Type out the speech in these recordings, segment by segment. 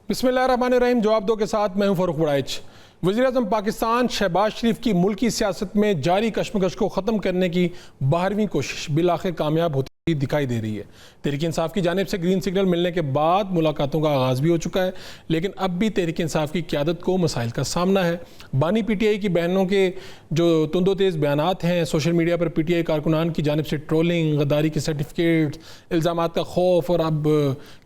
بسم اللہ الرحمن الرحیم. جواب دو کے ساتھ میں ہوں فاروق وڑائچ. وزیراعظم پاکستان شہباز شریف کی ملکی سیاست میں جاری کشمکش کو ختم کرنے کی 12ویں کوشش بالآخر کامیاب ہوتی دکھائی دے رہی ہے. تحریک انصاف کی جانب سے گرین سگنل ملنے کے بعد ملاقاتوں کا آغاز بھی ہو چکا ہے، لیکن اب بھی تحریک انصاف کی قیادت کو مسائل کا سامنا ہے. بانی پی ٹی آئی کی بہنوں کے جو تند و تیز بیانات ہیں، social media per P T I کارکنان کی جانب سے ٹرولنگ، غداری کے سرٹیفکیٹس، الزامات کا خوف اور اب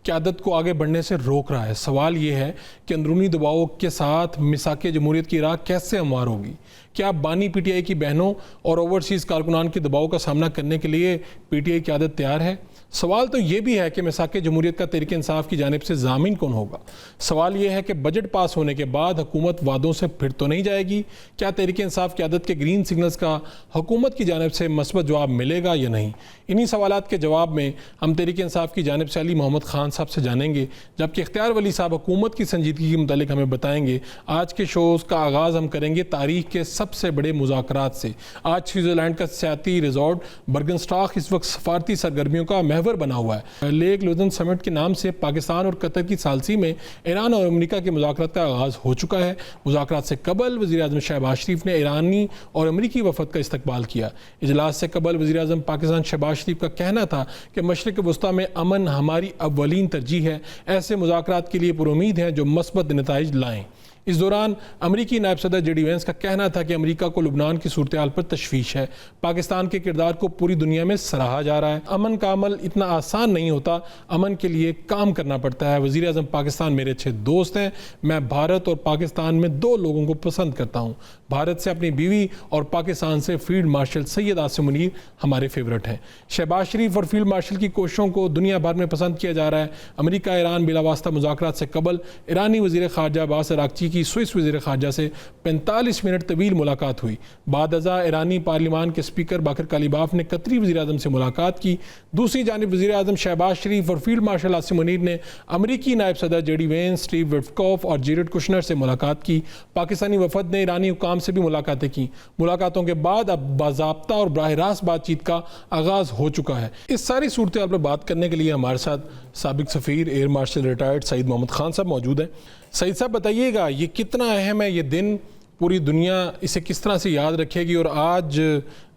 قیادت کو آگے بڑھنے سے روک رہا ہے. سوال یہ ہے کہ اندرونی دباؤ کے ساتھ میثاق جمہوریت کی راہ کیسے ہموار ہوگی؟ کیا بانی پی ٹی آئی کی بہنوں اور اوورسیز کارکنان کے دباؤ کا سامنا کرنے کے لیے پی ٹی آئی قیادت تیار ہے؟ سوال تو یہ بھی ہے کہ میثاق جمہوریت کا تحریک انصاف کی جانب سے ضامن کون ہوگا؟ سوال یہ ہے کہ بجٹ پاس ہونے کے بعد حکومت وعدوں سے پھر تو نہیں جائے گی؟ کیا تحریک انصاف قیادت کے گرین سگنلز کا حکومت کی جانب سے مثبت جواب ملے گا یا نہیں؟ انہی سوالات کے جواب میں ہم تحریک انصاف کی جانب سے علی محمد خان صاحب سے جانیں گے، جبکہ اختیار ولی صاحب حکومت کی سنجیدگی کے متعلق ہمیں بتائیں گے. آج کے شوز کا آغاز ہم کریں گے تاریخ کے سب سے بڑے مذاکرات سے. آج سوئٹزرلینڈ کا سیاحتی ریزورٹ برگنسٹاک اس وقت سفارتی سرگرمیوں کا محور بنا ہوا ہے. لیک لوزن سمٹ کے نام سے پاکستان اور قطر کی ثالثی میں ایران اور امریکہ کے مذاکرات کا آغاز ہو چکا ہے. مذاکرات سے قبل وزیراعظم شہباز شریف نے ایرانی اور امریکی وفد کا استقبال کیا. اجلاس سے قبل وزیراعظم پاکستان شہباز شریف کا کہنا تھا کہ مشرق وسطیٰ میں امن ہماری اولین ترجیح ہے. ایسے مذاکرات کے لیے پرامید ہیں جو مثبت نتائج لائیں. اس دوران امریکی نائب صدر جے ڈی وینس کا کہنا تھا کہ امریکہ کو لبنان کی صورتحال پر تشویش ہے. پاکستان کے کردار کو پوری دنیا میں سراہا جا رہا ہے. امن کا عمل اتنا آسان نہیں ہوتا، امن کے لیے کام کرنا پڑتا ہے. وزیر اعظم پاکستان میرے اچھے دوست ہیں. میں بھارت اور پاکستان میں دو لوگوں کو پسند کرتا ہوں. بھارت سے اپنی بیوی اور پاکستان سے فیلڈ مارشل سید عاصم منیر ہمارے فیورٹ ہیں. شہباز شریف اور فیلڈ مارشل کی کوششوں کو دنیا بھر میں پسند کیا جا رہا ہے. امریکہ ایران بلا واسطہ مذاکرات سے قبل ایرانی وزیر خارجہ عباس اراغچی کی سوئس وزیر خارجہ سے 45 منٹ طویل ملاقات ہوئی. بعد ازاں ایرانی پارلیمان کے اسپیکر باقر کالیباف نے قطری وزیر اعظم سے ملاقات کی. دوسری جانب وزیر اعظم شہباز شریف اور فیلڈ مارشل عاصم منیر نے امریکی نائب صدر J D Vance, Steve Witkoff اور جیرڈ کشنر سے ملاقات کی. پاکستانی وفد نے ایرانی حکام سے بھی ملاقاتیں کی. ملاقاتوں کے بعد اب باضابطہ اور براہ راست بات چیت کا آغاز ہو چکا ہے. اس ساری صورتحال پر بات کرنے کے لیے ہمارے ساتھ سابق سفیر ایئر مارشل ریٹائرڈ سعید محمد خان صاحب موجود ہیں. سعید صاحب بتائیے گا یہ کتنا اہم ہے یہ دن، پوری دنیا اسے کس طرح سے یاد رکھے گی؟ اور آج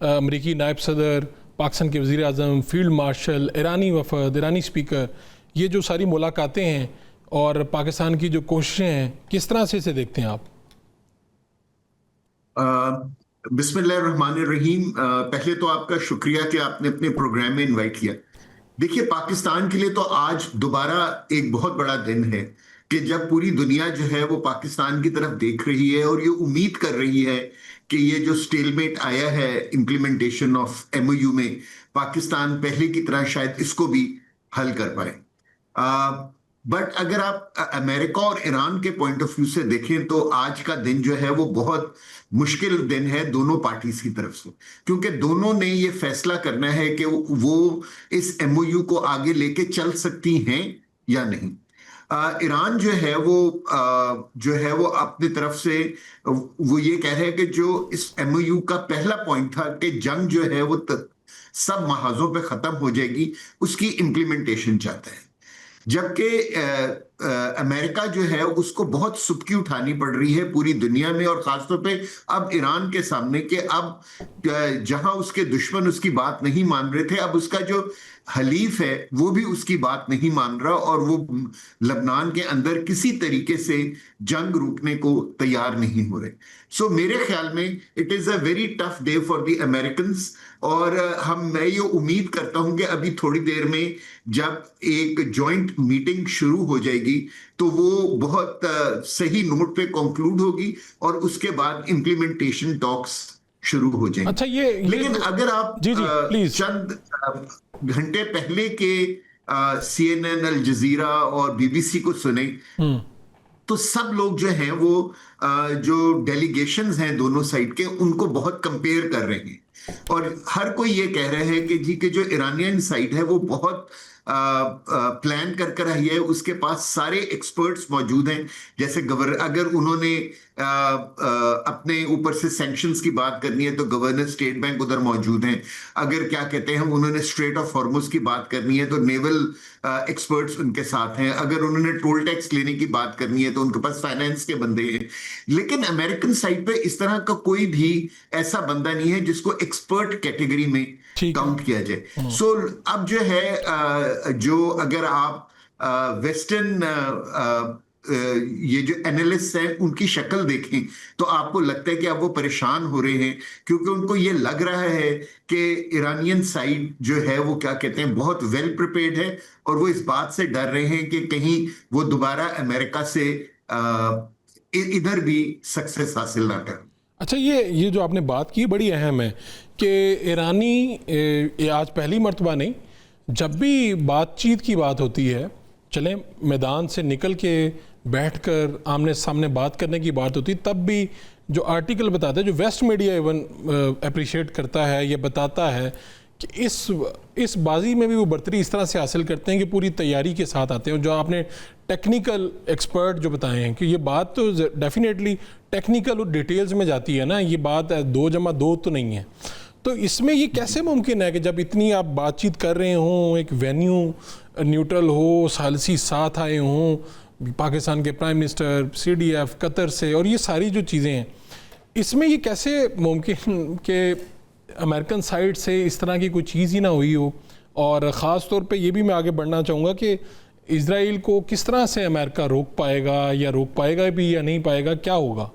امریکی نائب صدر، پاکستان کے وزیر اعظم، فیلڈ مارشل، ایرانی وفد، ایرانی اسپیکر، یہ جو ساری ملاقاتیں ہیں اور پاکستان کی جو کوششیں ہیں، کس طرح سے اسے دیکھتے ہیں آپ؟ بسم اللہ الرحمن الرحیم. پہلے تو آپ کا شکریہ کہ آپ نے اپنے پروگرام میں انوائٹ کیا. دیکھیے، پاکستان کے لیے تو آج دوبارہ ایک بہت بڑا دن ہے کہ جب پوری دنیا جو ہے وہ پاکستان کی طرف دیکھ رہی ہے اور یہ امید کر رہی ہے کہ یہ جو سٹیل میٹ آیا ہے implementation of M O U میں، پاکستان پہلے کی طرح شاید اس کو بھی حل کر پائے. بٹ اگر آپ امریکہ اور ایران کے پوائنٹ آف ویو سے دیکھیں تو آج کا دن جو ہے وہ بہت مشکل دن ہے دونوں پارٹیز کی طرف سے، کیونکہ دونوں نے یہ فیصلہ کرنا ہے کہ وہ اس ایم او یو کو آگے لے کے چل سکتی ہیں یا نہیں. ایران جو ہے وہ اپنی طرف سے وہ یہ کہہ رہے ہیں کہ جو اس ایم او یو کا پہلا پوائنٹ تھا کہ جنگ جو ہے وہ سب محاذوں پہ ختم ہو جائے گی، اس کی امپلیمنٹیشن چاہتا ہے. جبکہ امریکہ جو ہے اس کو بہت سبکی اٹھانی پڑ رہی ہے پوری دنیا میں، اور خاص طور پہ اب ایران کے سامنے کہ اب جہاں اس کے دشمن اس کی بات نہیں مان رہے تھے، اب اس کا جو حلیف ہے وہ بھی اس کی بات نہیں مان رہا، اور وہ لبنان کے اندر کسی طریقے سے جنگ روکنے کو تیار نہیں ہو رہے. سو میرے خیال میں it is a very tough day for the Americans, اور میں یہ امید کرتا ہوں کہ ابھی تھوڑی دیر میں جب ایک جوائنٹ میٹنگ شروع ہو جائے گی تو وہ بہت صحیح نوٹ پہ کنکلوڈ ہوگی اور اس کے بعد امپلیمنٹیشن ٹاکس شروع ہو جائیں گے. اچھا، لیکن اگر آپ چند گھنٹے پہلے کے سی این این، الجزیرہ اور بی بی سی کو سنیں تو سب لوگ جو ہیں وہ جو ڈیلیگیشنز ہیں دونوں سائڈ کے ان کو بہت کمپیئر کر رہے ہیں، اور ہر کوئی یہ کہہ رہے ہیں کہ جی کہ جو ایرانین سائڈ ہے وہ بہت پلان کر آئی ہے، اس کے پاس سارے ایکسپرٹس موجود ہیں. جیسے اگر انہوں نے اپنے اوپر سے سینکشنز کی بات کرنی ہے تو گورنر اسٹیٹ بینک ادھر موجود ہیں. اگر کیا کہتے ہیں انہوں نے اسٹریٹ آف ہارمز کی بات کرنی ہے تو نیول ایکسپرٹس ان کے ساتھ ہیں. اگر انہوں نے ٹول ٹیکس لینے کی بات کرنی ہے تو ان کے پاس فائنینس کے بندے ہیں. لیکن امریکن سائڈ پہ اس طرح کا کوئی بھی ایسا بندہ نہیں ہے جس کو ایکسپرٹ کیٹیگری میں کاؤنٹ کیا جائے. سو اب جو ہے جو اگر آپ ویسٹرن یہ جو اینالسٹ ہیں ان کی شکل دیکھیں تو آپ کو لگتا ہے کہ اب وہ پریشان ہو رہے ہیں, کیونکہ ان کو یہ لگ رہا ہے کہ ایرانین سائڈ جو ہے وہ کیا کہتے ہیں بہت ویل پریپیئرڈ ہے, اور وہ اس بات سے ڈر رہے ہیں کہ کہیں وہ دوبارہ امریکہ سے ادھر بھی سکسیس حاصل نہ کریں. اچھا, یہ جو آپ نے بات کی بڑی اہم ہے کہ ایرانی آج پہلی مرتبہ نہیں, جب بھی بات چیت کی بات ہوتی ہے, چلیں میدان سے نکل کے بیٹھ کر آمنے سامنے بات کرنے کی بات ہوتی, تب بھی جو آرٹیکل بتاتا ہے, جو ویسٹ میڈیا ایون اپریشیٹ کرتا ہے, یہ بتاتا ہے کہ اس بازی میں بھی وہ برتری اس طرح سے حاصل کرتے ہیں کہ پوری تیاری کے ساتھ آتے ہیں. جو آپ نے ٹیکنیکل ایکسپرٹ جو بتائے ہیں کہ یہ بات تو ڈیفینیٹلی ٹیکنیکل اور ڈیٹیلز میں جاتی ہے نا, یہ بات 2+2 تو نہیں ہے. تو اس میں یہ کیسے ممکن ہے کہ جب اتنی آپ بات چیت کر رہے ہوں, ایک وینیو نیوٹرل ہو, ثالثی ساتھ آئے ہوں, پاکستان کے prime minister, C D F, Qatar سے, اور یہ ساری جو چیزیں ہیں, اس میں یہ کیسے ممکن کہ امریکن سائڈ سے اس طرح کی کوئی چیز ہی نہ ہوئی ہو؟ اور خاص طور پہ یہ بھی میں آگے بڑھنا چاہوں گا کہ اسرائیل کو کس طرح سے امریکہ روک پائے گا, یا روک پائے گا بھی یا نہیں پائے گا, کیا ہوگا؟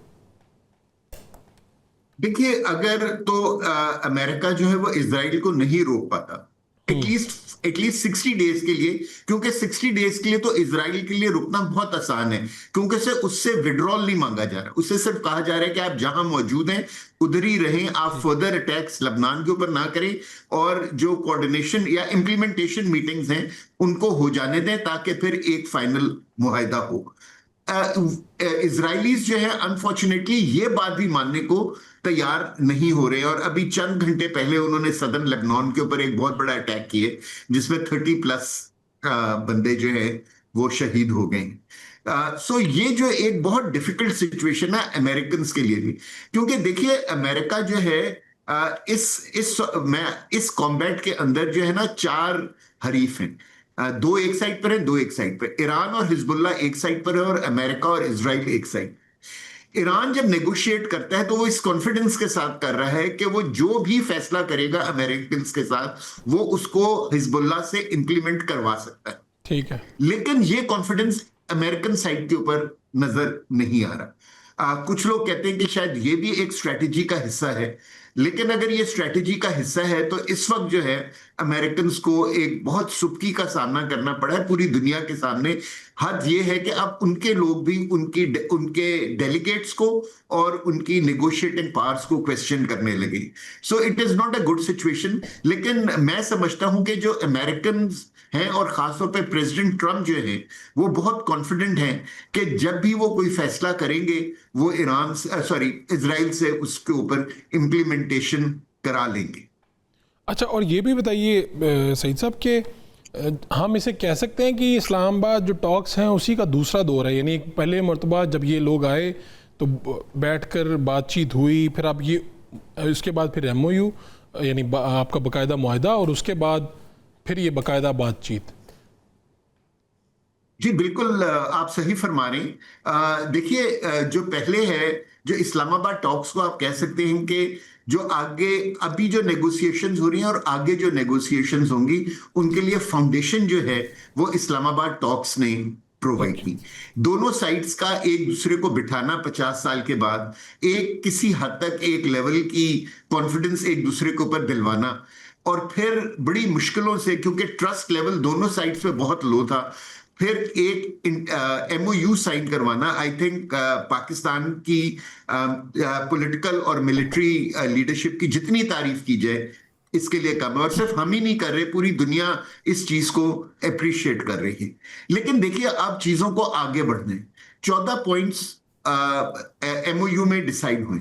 دیکھیے, اگر تو امریکہ جو ہے وہ اسرائیل کو نہیں روک پاتا ایٹ لیسٹ 60 ڈیز کے لیے, کیونکہ 60 ڈیز کے لیے تو اسرائیل کے لیے رکنا بہت آسان ہے, کیونکہ اس سے وڈرال نہیں مانگا جا رہا, اسے صرف کہا جا رہا ہے کہ آپ جہاں موجود ہیں ادھر ہی رہیں, آپ فردر اٹیکس لبنان کے اوپر نہ کریں, اور جو کوارڈینیشن یا امپلیمنٹیشن میٹنگز ہیں ان کو ہو جانے دیں تاکہ پھر ایک فائنل معاہدہ ہو. اسرائیلیز جو ہے انفارچونیٹلی یہ بات بھی ماننے کو تیار نہیں ہو رہے, اور ابھی چند گھنٹے پہلے انہوں نے صدرن لبنان کے اوپر ایک بہت بڑا اٹیک کیے جس میں 30+ بندے جو ہیں وہ شہید ہو گئے. سو یہ جو ایک بہت ڈیفیکلٹ سچویشن ہے امریکنز کے لیے بھی, کیونکہ دیکھیے امریکہ جو ہے اس کامبیٹ کے اندر جو ہے نا 4 حریف ہیں, 2 ایک سائڈ پر ہیں, 2 ایک سائڈ پر. ایران اور حزب اللہ ایک سائڈ پر ہے, اور امریکہ اور اسرائیل ایک سائڈ. ایران جب نیگوشیٹ کرتا ہے تو وہ اس کانفیڈنس کے ساتھ کر رہا ہے کہ وہ جو بھی فیصلہ کرے گا امریکنز کے ساتھ وہ اس کو حزب اللہ سے امپلیمنٹ کروا سکتا ہے. ٹھیک ہے, لیکن یہ کانفیڈنس امریکن سائڈ کے اوپر نظر نہیں آ رہا. کچھ لوگ کہتے ہیں کہ شاید یہ بھی ایک اسٹریٹجی کا حصہ ہے, لیکن اگر یہ اسٹریٹجی کا حصہ ہے تو اس وقت جو ہے امریکنز کو ایک بہت سبکی کا سامنا کرنا پڑا ہے پوری دنیا کے سامنے. حد یہ ہے کہ اب ان کے لوگ بھی ان کے ڈیلیگیٹس کو اور ان کی نیگوشیٹنگ پاورز کو کویسچن کرنے لگے. So it is not a good situation. لیکن میں سمجھتا ہوں کہ جو امریکنز ہیں, اور خاص طور پہ پریزیڈنٹ ٹرمپ جو ہے وہ بہت کانفیڈنٹ ہیں کہ جب بھی وہ کوئی فیصلہ کریں گے وہ اسرائیل سے اس کے اوپر امپلیمنٹیشن کرا لیں گے. اچھا, اور یہ بھی بتائیے سعید صاحب کہ ہم اسے کہہ سکتے ہیں کہ اسلام آباد جو ٹاکس ہیں اسی کا دوسرا دور ہے, یعنی پہلے مرتبہ جب یہ لوگ آئے تو بیٹھ کر بات چیت ہوئی, پھر اب یہ اس کے بعد پھر MOU یعنی آپ کا باقاعدہ معاہدہ, اور اس کے بعد پھر یہ باقاعدہ بات چیت. جی بالکل, آپ صحیح فرما رہے ہیں. دیکھیے, جو پہلے ہے جو اسلام آباد ٹاکس کو آپ کہہ سکتے ہیں کہ جو آگے ابھی جو نیگوسیشنز ہو رہی ہیں اور آگے جو نیگوسیشنز ہوں گی ان کے لیے فاؤنڈیشن جو ہے وہ اسلام آباد ٹاکس نے پرووائڈ کی. دونوں سائڈز کا ایک دوسرے کو بٹھانا 50 سال کے بعد, ایک کسی حد تک ایک لیول کی کانفیڈنس ایک دوسرے کے اوپر دلوانا, اور پھر بڑی مشکلوں سے, کیونکہ ٹرسٹ لیول دونوں سائڈز پہ بہت لو تھا, پھر ایک MOU سائن کروانا. آئی تھنک پاکستان کی پولیٹیکل اور ملٹری لیڈرشپ کی جتنی تعریف کی جائے اس کے لیے کم ہے, اور صرف ہم ہی نہیں کر رہے, پوری دنیا اس چیز کو اپریشیٹ کر رہی ہے. لیکن دیکھیے اب چیزوں کو آگے بڑھنے 14 پوائنٹس MOU میں ڈیسائیڈ ہوئے.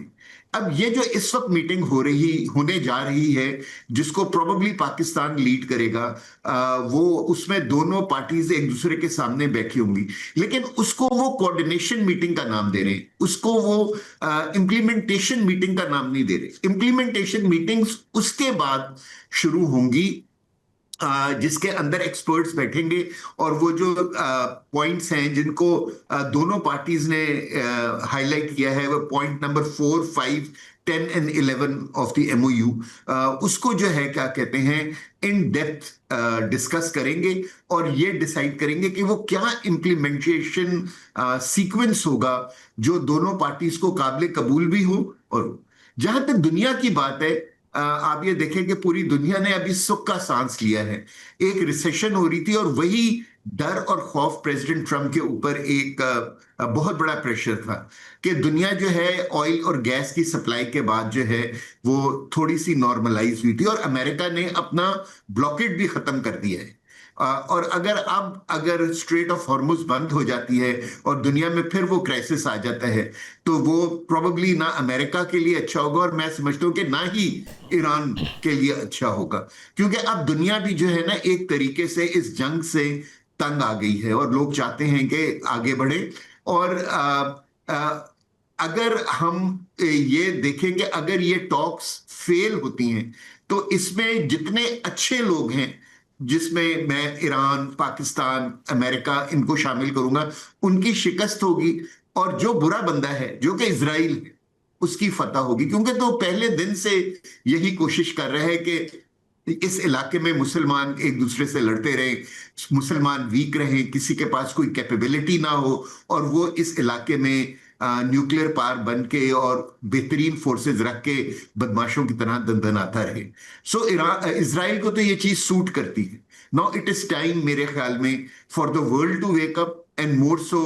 اب یہ جو اس وقت میٹنگ ہونے جا رہی ہے جس کو پروبیبلی پاکستان لیڈ کرے گا، وہ اس میں دونوں پارٹیز ایک دوسرے کے سامنے بیٹھی ہوں گی، لیکن اس کو وہ کوارڈینیشن میٹنگ کا نام دے رہے ہیں، اس کو وہ امپلیمنٹیشن میٹنگ کا نام نہیں دے رہے۔ امپلیمنٹیشن میٹنگز اس کے بعد شروع ہوں گی، جس کے اندر ایکسپرٹس بیٹھیں گے، اور وہ جو پوائنٹس ہیں جن کو دونوں پارٹیز نے ہائی لائٹ کیا ہے، وہ point number 4، 5، 10 and 11 of the MOU، اس کو جو ہے کیا کہتے ہیں ان ڈیپتھ ڈسکس کریں گے، اور یہ ڈیسائیڈ کریں گے کہ وہ کیا امپلیمنٹیشن سیکوینس ہوگا جو دونوں پارٹیز کو قابل قبول بھی ہو۔ اور جہاں تک دنیا کی بات ہے، آپ یہ دیکھیں کہ پوری دنیا نے ابھی سکھ کا سانس لیا ہے، ایک ریسیشن ہو رہی تھی، اور وہی ڈر اور خوف پریزیڈنٹ ٹرمپ کے اوپر ایک بہت بڑا پریشر تھا کہ دنیا جو ہے آئل اور گیس کی سپلائی کے بعد جو ہے وہ تھوڑی سی نارملائز ہوئی تھی، اور امریکہ نے اپنا بلاکیڈ بھی ختم کر دیا ہے۔ اور اگر اسٹریٹ آف ہارمز بند ہو جاتی ہے اور دنیا میں پھر وہ کرائسس آ جاتا ہے، تو وہ پروبیبلی نہ امریکہ کے لیے اچھا ہوگا، اور میں سمجھتا ہوں کہ نہ ہی ایران کے لیے اچھا ہوگا، کیونکہ اب دنیا بھی جو ہے نا ایک طریقے سے اس جنگ سے تنگ آ گئی ہے، اور لوگ چاہتے ہیں کہ آگے بڑھے۔ اور اگر ہم یہ دیکھیں کہ اگر یہ ٹاکس فیل ہوتی ہیں تو اس میں جتنے اچھے لوگ ہیں، جس میں ایران، پاکستان، امریکہ ان کو شامل کروں گا، ان کی شکست ہوگی، اور جو برا بندہ ہے جو کہ اسرائیل ہے اس کی فتح ہوگی، کیونکہ تو پہلے دن سے یہی کوشش کر رہے ہیں کہ اس علاقے میں مسلمان ایک دوسرے سے لڑتے رہیں، مسلمان ویک رہیں، کسی کے پاس کوئی کیپیبلٹی نہ ہو، اور وہ اس علاقے میں نیوکلیر پار بن کے اور بہترین فورسز رکھ کے بدماشوں کی طرح دندناتا رہے۔ سو اسرائیل کو تو یہ چیز سوٹ کرتی ہے۔ ناؤ اٹ از ٹائم میرے خیال میں for the world to wake up, and more so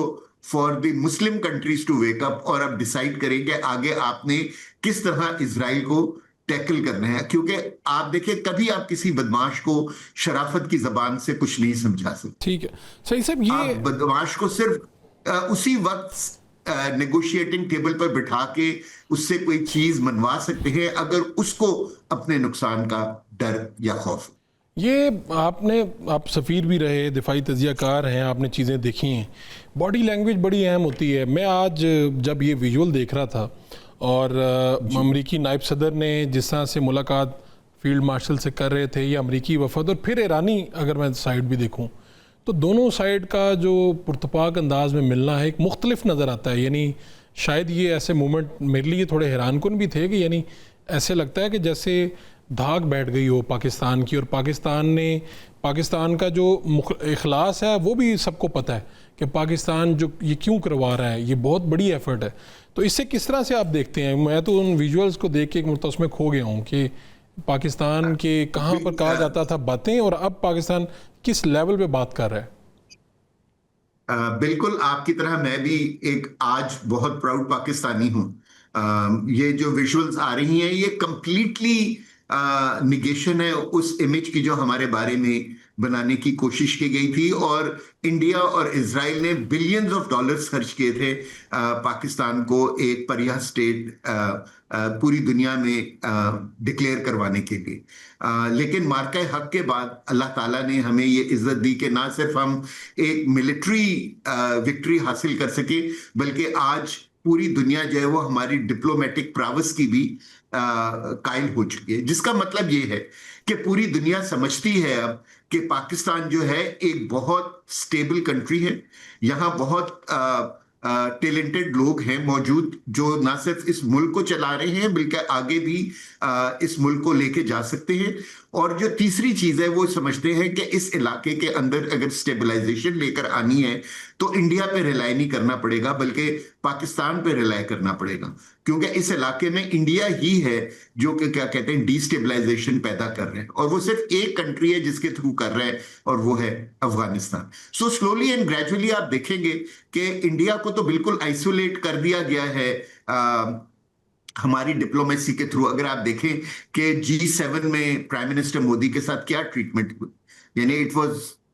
for the Muslim countries to wake up, اور اب ڈیسائیڈ کریں کہ آگے آپ نے کس طرح اسرائیل کو ٹیکل کرنا ہے، کیونکہ آپ دیکھیں کبھی آپ کسی بدماش کو شرافت کی زبان سے کچھ نہیں سمجھا سکتے۔ ٹھیک ہے صحیح صاحب، آپ یہ بدماش کو صرف اسی وقت نیگوشیٹنگ ٹیبل پر بٹھا کے اس سے کوئی چیز منوا سکتے ہیں اگر اس کو اپنے نقصان کا ڈر یا خوف۔ یہ آپ سفیر بھی رہے، دفاعی تجزیہ کار ہیں، آپ نے چیزیں دیکھی ہیں، باڈی لینگویج بڑی اہم ہوتی ہے۔ میں آج جب یہ ویژول دیکھ رہا تھا، اور امریکی نائب صدر نے جس طرح سے ملاقات فیلڈ مارشل سے کر رہے تھے، یہ امریکی وفد، اور پھر ایرانی اگر میں سائیڈ بھی دیکھوں تو دونوں سائیڈ کا جو پرتپاک انداز میں ملنا ہے ایک مختلف نظر آتا ہے۔ یعنی شاید یہ ایسے مومنٹ میرے لیے تھوڑے حیران کن بھی تھے، کہ یعنی ایسے لگتا ہے کہ جیسے دھاگ بیٹھ گئی ہو پاکستان کی، اور پاکستان کا جو اخلاص ہے وہ بھی سب کو پتہ ہے کہ پاکستان جو یہ کیوں کروا رہا ہے، یہ بہت بڑی ایفرٹ ہے۔ تو اس سے کس طرح سے آپ دیکھتے ہیں؟ میں تو ان ویژولز کو دیکھ کے ایک مرتبہ اس میں کھو گیا ہوں کہ پاکستان کے کہاں پر کہا جاتا تھا باتیں، اور اب پاکستان کس لیول پہ بات کر رہا ہے۔ بالکل آپ کی طرح میں بھی ایک آج بہت پراؤڈ پاکستانی ہوں۔ یہ جو ویژولز آ رہی ہیں یہ کمپلیٹلی نگیشن ہے اس امیج کی جو ہمارے بارے میں بنانے کی کوشش کی گئی تھی، اور انڈیا اور اسرائیل نے بلینز آف ڈالرز خرچ کیے تھے پاکستان کو ایک پریہ سٹیٹ پوری دنیا میں ڈکلیئر کروانے کے لیے۔ لیکن مارکہ حق کے بعد اللہ تعالیٰ نے ہمیں یہ عزت دی کہ نہ صرف ہم ایک ملٹری وکٹری حاصل کر سکے، بلکہ آج پوری دنیا جو ہے وہ ہماری ڈپلومیٹک پراوس کی بھی قائل ہو چکی ہے، جس کا مطلب یہ ہے کہ پوری دنیا سمجھتی ہے اب کہ پاکستان جو ہے ایک بہت سٹیبل کنٹری ہے، یہاں بہت ٹیلنٹڈ لوگ ہیں موجود جو نہ صرف اس ملک کو چلا رہے ہیں بلکہ آگے بھی اس ملک کو لے کے جا سکتے ہیں۔ اور جو تیسری چیز ہے وہ سمجھتے ہیں کہ اس علاقے کے اندر اگر سٹیبلائزیشن لے کر آنی ہے تو انڈیا پہ ریلائی نہیں کرنا پڑے گا بلکہ پاکستان پہ ریلائی کرنا پڑے گا، کیونکہ اس علاقے میں انڈیا ہی ہے جو کہ کیا کہتے ہیں ڈی سٹیبلائزیشن پیدا کر رہے ہیں، اور وہ صرف ایک کنٹری ہے جس کے تھرو کر رہے ہیں، اور وہ ہے افغانستان۔ سو سلولی اینڈ گریجولی آپ دیکھیں گے کہ انڈیا کو تو بالکل آئسولیٹ کر دیا گیا ہے ہماری ڈپلومیسی کے تھرو۔ اگر آپ دیکھیں کہ G7 میں پرائم منسٹر مودی کے ساتھ کیا ٹریٹمنٹ ہوئی، یعنی اٹ واز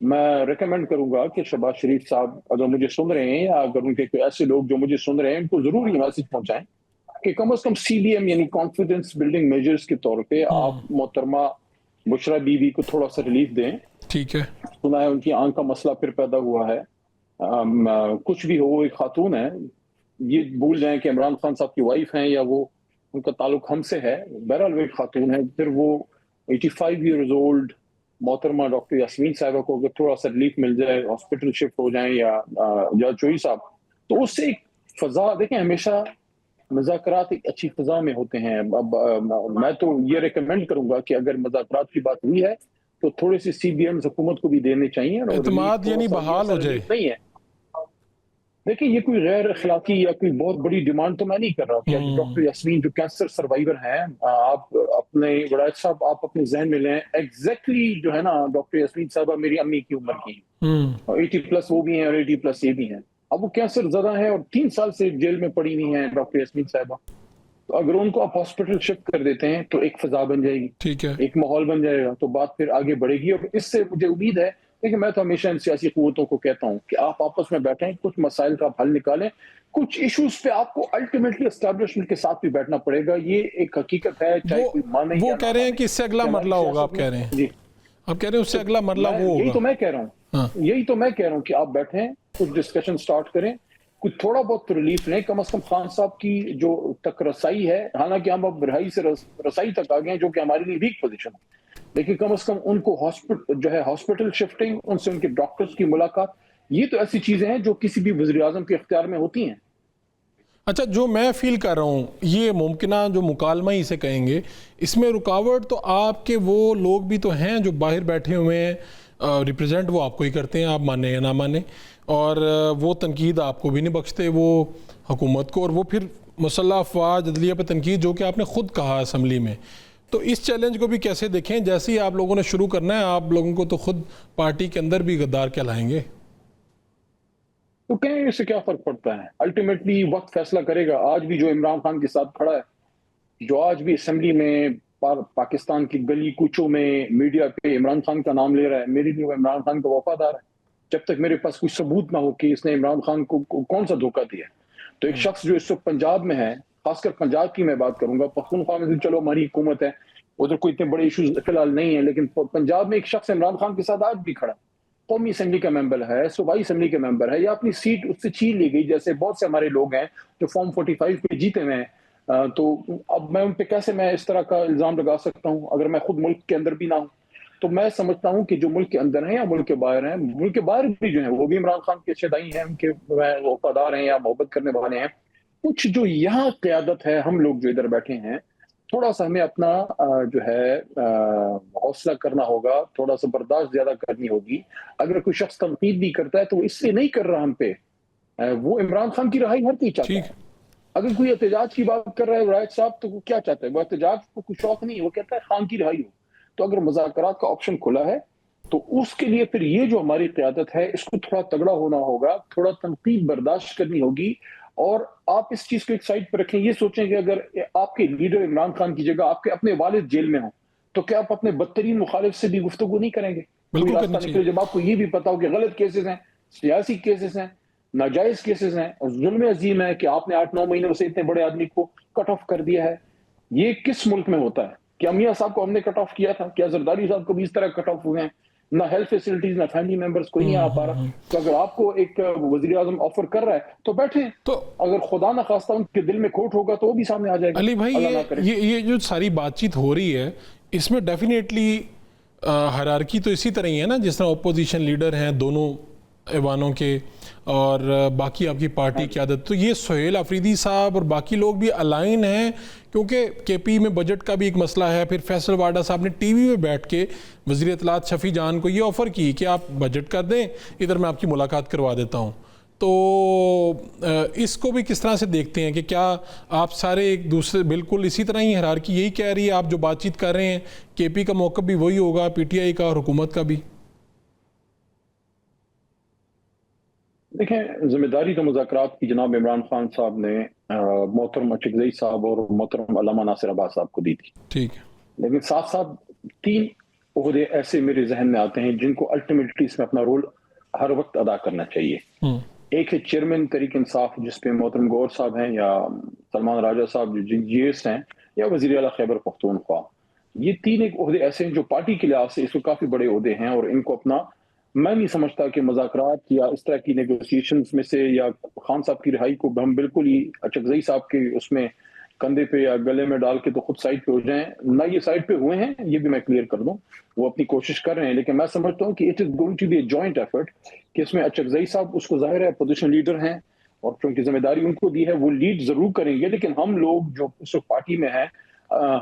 میں ریکمینڈ کروں گا کہ شہباز شریف صاحب اگر مجھے سن رہے ہیں یا اگر ان کے کوئی ایسے لوگ جو مجھے سن رہے ہیں ان کو ضرور یہ میسج پہنچائیں کہ کم از کم CBM یعنی کانفیڈنس بلڈنگ میجرز کے طور پہ آپ محترمہ بشرا بی بی کو تھوڑا سا ریلیف دیں. ٹھیک ہے. سنا ہے ان کی آنکھ کا مسئلہ پھر پیدا ہوا ہے. کچھ بھی ہو وہ ایک خاتون ہے, یہ بھول جائیں کہ عمران خان صاحب کی وائف ہیں یا وہ ان کا تعلق ہم سے ہے, بہرحال وہ ایک خاتون ہے. پھر وہ 85 ایئرز اولڈ محترمہ ڈاکٹر یاسمین صاحبہ کو اگر تھوڑا سا ریلیف مل جائے, ہاسپٹل شفٹ ہو جائیں یا جوئی صاحب, تو اس سے ایک فضا, دیکھیں ہمیشہ مذاکرات ایک اچھی فضا میں ہوتے ہیں. اب میں تو یہ ریکمینڈ کروں گا کہ اگر مذاکرات کی بات ہوئی ہے تو تھوڑے سے CBMs حکومت کو بھی دینے چاہیے. اعتماد یعنی بحال ہو جائے. نہیں ہے, دیکھیں یہ کوئی غیر اخلاقی یا کوئی بہت بڑی ڈیمانڈ تو میں نہیں کر رہا کہ ڈاکٹر یاسمین جو کینسر سروائیور ہیں, آپ اپنے وڑائچ صاحب آپ اپنے ذہن میں لیں ایگزیکٹلی جو ہے نا ڈاکٹر یاسمین صاحبہ میری امی کی عمر کی ہیں, 80+ وہ بھی ہیں اور 80+ یہ بھی ہیں. اب وہ کینسر زدہ ہیں اور 3 سال سے جیل میں پڑی ہوئی ہیں ڈاکٹر یاسمین صاحبہ. تو اگر ان کو آپ ہاسپٹل شفٹ کر دیتے ہیں تو ایک فضا بن جائے گی, ٹھیک ہے, ایک ماحول بن جائے گا, تو بات پھر آگے بڑھے گی. اور اس سے مجھے امید ہے کہ میں تو ہمیشہ ان سیاسی قوتوں کو کہتا ہوں کہ آپ آپس میں بیٹھیں, کچھ مسائل کا حل نکالیں. کچھ ایشوز پہ آپ کو الٹیمیٹلی اسٹیبلشمنٹ کے ساتھ بھی بیٹھنا پڑے گا, یہ ایک حقیقت ہے, چاہے کوئی مانے یا نہ. وہ کہہ رہے ہیں کہ اس سے اگلا مرحلہ ہوگا, آپ کہہ رہے ہیں. جی آپ کہہ رہے ہیں اس سے اگلا مرحلہ وہ ہوگا. یہی تو میں کہہ رہا ہوں, یہی تو میں کہہ رہا ہوں کہ آپ بیٹھیں, کچھ ڈسکشن سٹارٹ کریں, کچھ تھوڑا بہت ریلیف لیں. کم از کم خان صاحب کی جو تک رسائی ہے, حالانکہ ہم اب رہائی سے رسائی تک آ گئے ہیں جو کہ ہمارے لیے ویک پوزیشن ہے, لیکن کم از کم ان کو ہاسپٹل شفٹنگ, ان سے ان کے ڈاکٹرز کی ملاقات, یہ تو ایسی چیزیں ہیں جو کسی بھی وزیر اعظم کے اختیار میں ہوتی ہیں. اچھا, جو میں فیل کر رہا ہوں یہ ممکنہ جو مکالمہ ہی سے کہیں گے, اس میں رکاوٹ تو آپ کے وہ لوگ بھی تو ہیں جو باہر بیٹھے ہوئے ہیں, ریپرزینٹ وہ آپ کو ہی کرتے ہیں, آپ مانیں یا نہ مانیں, اور وہ تنقید آپ کو بھی نہیں بخشتے, وہ حکومت کو, اور وہ پھر مسلح افواج عدلیہ پہ تنقید, جو کہ آپ نے خود کہا اسمبلی میں. تو اس چیلنج کو بھی کیسے دیکھیں؟ جیسے ہی آپ لوگوں نے شروع کرنا ہے, آپ لوگوں کو تو خود پارٹی کے اندر بھی غدار کہلائیں گے. تو کہیں اس سے کیا فرق پڑتا ہے, الٹیمیٹلی وقت فیصلہ کرے گا. آج بھی جو عمران خان کے ساتھ کھڑا ہے, جو آج بھی اسمبلی میں پاکستان کی گلی کوچوں میں میڈیا پہ عمران خان کا نام لے رہا ہے, میرے لیے وہ عمران خان کا وفادار ہے, جب تک میرے پاس کوئی ثبوت نہ ہو کہ اس نے عمران خان کو کون سا دھوکہ دیا. تو ایک شخص جو اس وقت پنجاب میں ہے, خاص کر پنجاب کی میں بات کروں گا, پختونخوا میں چلو ہماری حکومت ہے, ادھر کوئی اتنے بڑے ایشوز فی الحال نہیں ہیں, لیکن پنجاب میں ایک شخص عمران خان کے ساتھ آج بھی کھڑا, قومی اسمبلی کا ممبر ہے, صوبائی اسمبلی کا ممبر ہے, یا اپنی سیٹ اس سے چھین لی گئی, جیسے بہت سے ہمارے لوگ ہیں جو فارم 45 پہ جیتے ہوئے ہیں. تو اب میں ان پہ کیسے میں اس طرح کا الزام لگا سکتا ہوں اگر میں خود ملک کے اندر بھی نہ ہوں. تو میں سمجھتا ہوں کہ جو ملک کے اندر ہیں یا ملک کے باہر ہیں, ملک کے باہر بھی جو ہیں وہ بھی عمران خان کے شدائی ہیں, ان کے وفادار ہیں یا محبت کرنے والے ہیں. کچھ جو یہاں قیادت ہے, ہم لوگ جو ادھر بیٹھے ہیں, تھوڑا سا ہمیں اپنا جو ہے حوصلہ کرنا ہوگا, تھوڑا سا برداشت زیادہ کرنی ہوگی. اگر کوئی شخص تنقید بھی کرتا ہے تو وہ اس لیے نہیں کر رہا ہم پہ, وہ عمران خان کی رہائی ہر کوئی چاہتا ہے. اگر کوئی احتجاج کی بات کر رہا ہے رائٹ صاحب, تو وہ کیا چاہتا ہے, وہ احتجاج کو کوئی شوق نہیں, وہ کہتا ہے خان کی رہائی ہو. تو اگر مذاکرات کا آپشن کھلا ہے تو اس کے لیے پھر یہ جو ہماری قیادت ہے اس کو تھوڑا تگڑا ہونا ہوگا, تھوڑا تنقید برداشت کرنی ہوگی. اور آپ اس چیز کو ایک سائڈ پہ رکھیں, یہ سوچیں کہ اگر آپ کے لیڈر عمران خان کی جگہ آپ کے اپنے والد جیل میں ہوں تو کیا آپ اپنے بدترین مخالف سے بھی گفتگو نہیں کریں گے؟ کوئی راستہ نکلے جب آپ کو یہ بھی پتا ہو کہ غلط کیسز ہیں, سیاسی کیسز ہیں, ناجائز کیسز ہیں, اور ظلم عظیم ہے کہ آپ نے 8-9 مہینوں سے اتنے بڑے آدمی کو کٹ آف کر دیا ہے. یہ کس ملک میں ہوتا ہے؟ کیا میاں صاحب کو ہم نے کٹ آف کیا تھا؟ کیا زرداری صاحب کو بھی اس طرح کٹ آف ہوئے ہیں؟ نہ ہیلتھ فیسلٹیز, نہ فیملی ممبرز, کوئی نہیں آ پا رہا. تو اگر آپ کو ایک وزیر اعظم آفر کر رہا ہے تو بیٹھیں, تو اگر خدا نہ خواستہ ان کے دل میں کھوٹ ہوگا تو وہ بھی سامنے آ جائے گا. علی بھائی, یہ جو ساری بات چیت ہو رہی ہے, اس میں ڈیفینیٹلی ہیرارکی تو اسی طرح ہی ہے نا, جس طرح اپوزیشن لیڈر ہیں دونوں ایوانوں کے, اور باقی آپ کی پارٹی کی عادت. تو یہ سہیل آفریدی صاحب اور باقی لوگ بھی الائن ہیں, کیونکہ کے پی میں بجٹ کا بھی ایک مسئلہ ہے. پھر فیصل واڈا صاحب نے ٹی وی میں بیٹھ کے وزیر اطلاعات شفیع جان کو یہ آفر کی کہ آپ بجٹ کر دیں, ادھر میں آپ کی ملاقات کروا دیتا ہوں. تو اس کو بھی کس طرح سے دیکھتے ہیں کہ کیا آپ سارے ایک دوسرے بالکل اسی طرح ہی ہیرارکی یہی کہہ رہی ہے, آپ جو بات چیت کر رہے ہیں کے پی کا موقف بھی وہی ہوگا, پی ٹی آئی کا اور حکومت کا بھی؟ دیکھیں, ذمہ داری تو مذاکرات کی جناب عمران خان صاحب نے محترم اچکزئی صاحب اور محترم علامہ ناصر عباس صاحب کو دی تھی. ٹھیک ہے, لیکن ساتھ ساتھ 3 عہدے ایسے میرے ذہن میں آتے ہیں جن کو الٹیمیٹلی اس میں اپنا رول ہر وقت ادا کرنا چاہیے. ایک ہے چیئرمین تحریک انصاف جس پہ محترم گور صاحب ہیں یا سلمان راجہ صاحب جو جی ایس ہیں یا وزیر اعلیٰ خیبر پختونخوا. یہ 3 ایک عہدے ایسے ہیں جو پارٹی کے لحاظ سے اس کو کافی بڑے عہدے ہیں اور ان کو اپنا میں نہیں سمجھتا کہ مذاکرات یا اس طرح کی نیگوسیشنز میں سے یا خان صاحب کی رہائی کو ہم بالکل ہی اچکزئی صاحب کے اس میں کندھے پہ یا گلے میں ڈال کے تو خود سائڈ پہ ہو جائیں. نہ یہ سائڈ پہ ہوئے ہیں, یہ بھی میں کلیئر کر دوں, وہ اپنی کوشش کر رہے ہیں, لیکن میں سمجھتا ہوں کہ it is going to be a joint effort کہ اس میں اچکزئی صاحب اس کو ظاہر ہے پوزیشن لیڈر ہیں اور چونکہ ذمہ داری ان کو دی ہے وہ لیڈ ضرور کریں گے, لیکن ہم لوگ جو اس وقت پارٹی میں ہیں